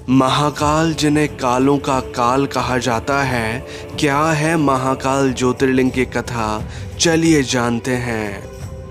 महाकाल जिन्हें कालों का काल कहा जाता है, क्या है महाकाल ज्योतिर्लिंग की कथा, चलिए जानते हैं।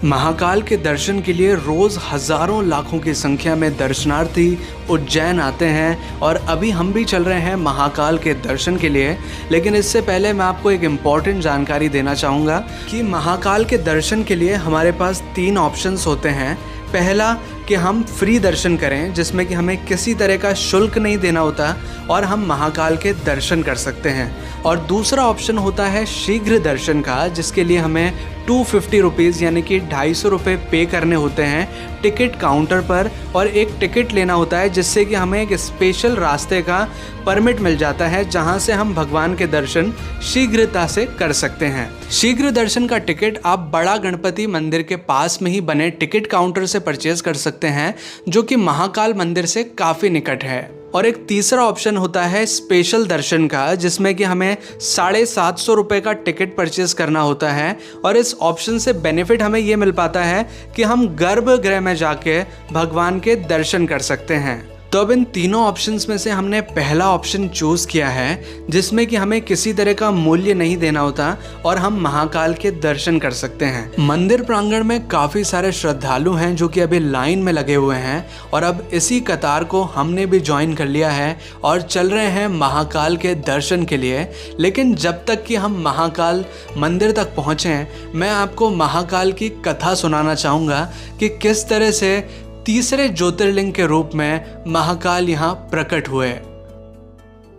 महाकाल के दर्शन के लिए रोज हजारों लाखों की संख्या में दर्शनार्थी उज्जैन आते हैं और अभी हम भी चल रहे हैं महाकाल के दर्शन के लिए। लेकिन इससे पहले मैं आपको एक इम्पॉर्टेंट जानकारी देना चाहूँगा कि महाकाल के दर्शन के लिए हमारे पास 3 ऑप्शंस होते हैं। पहला कि हम फ्री दर्शन करें, जिसमें कि हमें किसी तरह का शुल्क नहीं देना होता और हम महाकाल के दर्शन कर सकते हैं। और दूसरा ऑप्शन होता है शीघ्र दर्शन का, जिसके लिए हमें 250 रुपीज़ यानी कि 250 रुपये पे करने होते हैं टिकट काउंटर पर, और एक टिकट लेना होता है जिससे कि हमें एक स्पेशल रास्ते का परमिट मिल जाता है, जहां से हम भगवान के दर्शन शीघ्रता से कर सकते हैं। शीघ्र दर्शन का टिकट आप बड़ा गणपति मंदिर के पास में ही बने टिकट काउंटर से परचेज कर सकते हैं, जो कि महाकाल मंदिर से काफ़ी निकट है। और एक तीसरा ऑप्शन होता है स्पेशल दर्शन का, जिसमें कि हमें 750 रुपये का टिकट परचेज करना होता है। और इस ऑप्शन से बेनिफिट हमें ये मिल पाता है कि हम गर्भगृह में जाके भगवान के दर्शन कर सकते हैं। तो अब इन तीनों ऑप्शंस में से हमने पहला ऑप्शन चूज़ किया है, जिसमें कि हमें किसी तरह का मूल्य नहीं देना होता और हम महाकाल के दर्शन कर सकते हैं। मंदिर प्रांगण में काफ़ी सारे श्रद्धालु हैं जो कि अभी लाइन में लगे हुए हैं, और अब इसी कतार को हमने भी ज्वाइन कर लिया है और चल रहे हैं महाकाल के दर्शन के लिए। लेकिन जब तक कि हम महाकाल मंदिर तक पहुँचें, मैं आपको महाकाल की कथा सुनाना चाहूँगा कि किस तरह से तीसरे ज्योतिर्लिंग के रूप में महाकाल यहाँ प्रकट हुए।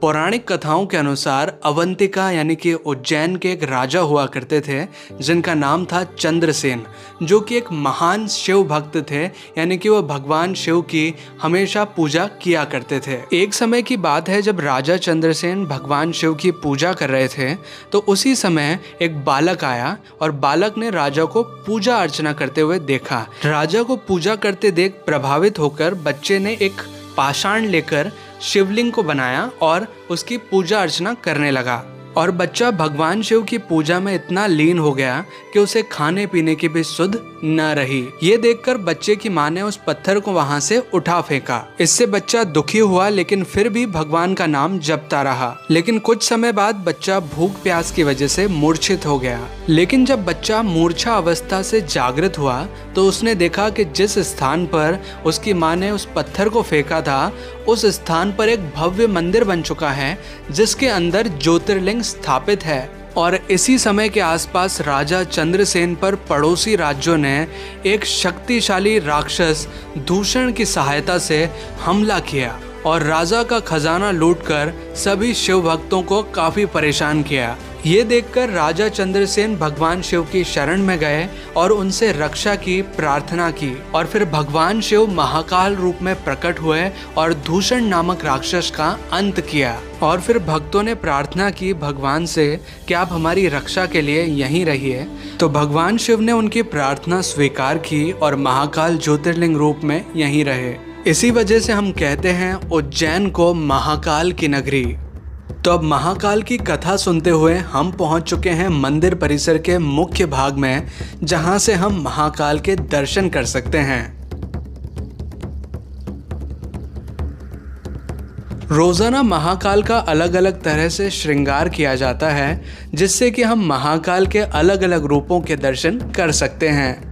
पौराणिक कथाओं के अनुसार अवंतिका यानी कि उज्जैन के एक राजा हुआ करते थे, जिनका नाम था चंद्रसेन, जो कि एक महान शिव भक्त थे, यानी कि वो भगवान शिव की हमेशा पूजा किया करते थे। एक समय की बात है जब राजा चंद्रसेन भगवान शिव की पूजा कर रहे थे, तो उसी समय एक बालक आया और बालक ने राजा को पूजा अर्चना करते हुए देखा। राजा को पूजा करते देख प्रभावित होकर बच्चे ने एक पाषाण लेकर शिवलिंग को बनाया और उसकी पूजा अर्चना करने लगा। और बच्चा भगवान शिव की पूजा में इतना लीन हो गया कि उसे खाने पीने की भी सुध न रही। ये देखकर बच्चे की माँ ने उस पत्थर को वहां से उठा फेंका। इससे बच्चा दुखी हुआ, लेकिन फिर भी भगवान का नाम जपता रहा। लेकिन कुछ समय बाद बच्चा भूख प्यास की वजह से मूर्छित हो गया। लेकिन जब बच्चा मूर्छा अवस्था से जागृत हुआ तो उसने देखा कि जिस स्थान पर उसकी माँ ने उस पत्थर को फेंका था, उस स्थान पर एक भव्य मंदिर बन चुका है, जिसके अंदर ज्योतिर्लिंग स्थापित है। और इसी समय के आसपास राजा चंद्रसेन पर पड़ोसी राज्यों ने एक शक्तिशाली राक्षस दूषण की सहायता से हमला किया और राजा का खजाना लूटकर सभी शिव भक्तों को काफी परेशान किया। ये देखकर राजा चंद्रसेन भगवान शिव की शरण में गए और उनसे रक्षा की प्रार्थना की, और फिर भगवान शिव महाकाल रूप में प्रकट हुए और दूषण नामक राक्षस का अंत किया। और फिर भक्तों ने प्रार्थना की भगवान से कि आप हमारी रक्षा के लिए यहीं रहिए। तो भगवान शिव ने उनकी प्रार्थना स्वीकार की और महाकाल ज्योतिर्लिंग रूप में यहीं रहे। इसी वजह से हम कहते हैं उज्जैन को महाकाल की नगरी। तो अब महाकाल की कथा सुनते हुए हम पहुंच चुके हैं मंदिर परिसर के मुख्य भाग में, जहां से हम महाकाल के दर्शन कर सकते हैं। रोजाना महाकाल का अलग अलग तरह से श्रृंगार किया जाता है, जिससे कि हम महाकाल के अलग अलग रूपों के दर्शन कर सकते हैं।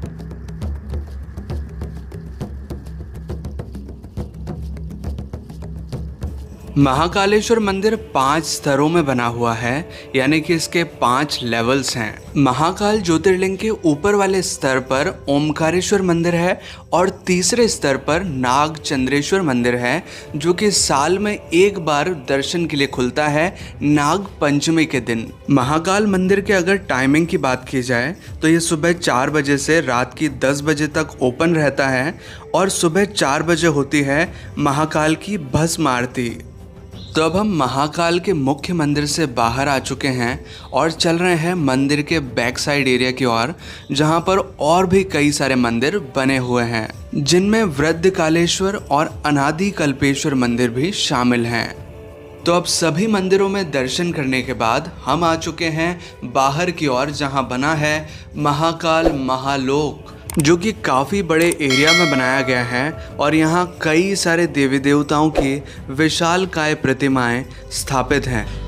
महाकालेश्वर मंदिर 5 स्तरों में बना हुआ है, यानी कि इसके 5 लेवल्स हैं। महाकाल ज्योतिर्लिंग के ऊपर वाले स्तर पर ओमकारेश्वर मंदिर है और तीसरे स्तर पर नागचंद्रेश्वर मंदिर है, जो कि साल में एक बार दर्शन के लिए खुलता है, नाग पंचमी के दिन। महाकाल मंदिर के अगर टाइमिंग की बात की जाए तो ये सुबह 4 बजे से रात की 10 बजे तक ओपन रहता है, और सुबह 4 बजे होती है महाकाल की भस्म आरती। तो अब हम महाकाल के मुख्य मंदिर से बाहर आ चुके हैं और चल रहे हैं मंदिर के बैक साइड एरिया की ओर, जहां पर और भी कई सारे मंदिर बने हुए हैं, जिनमें वृद्धकालेश्वर और अनादि कल्पेश्वर मंदिर भी शामिल हैं। तो अब सभी मंदिरों में दर्शन करने के बाद हम आ चुके हैं बाहर की ओर, जहां बना है महाकाल महालोक, जो कि काफ़ी बड़े एरिया में बनाया गया है और यहाँ कई सारे देवी देवताओं की विशालकाय प्रतिमाएं स्थापित हैं।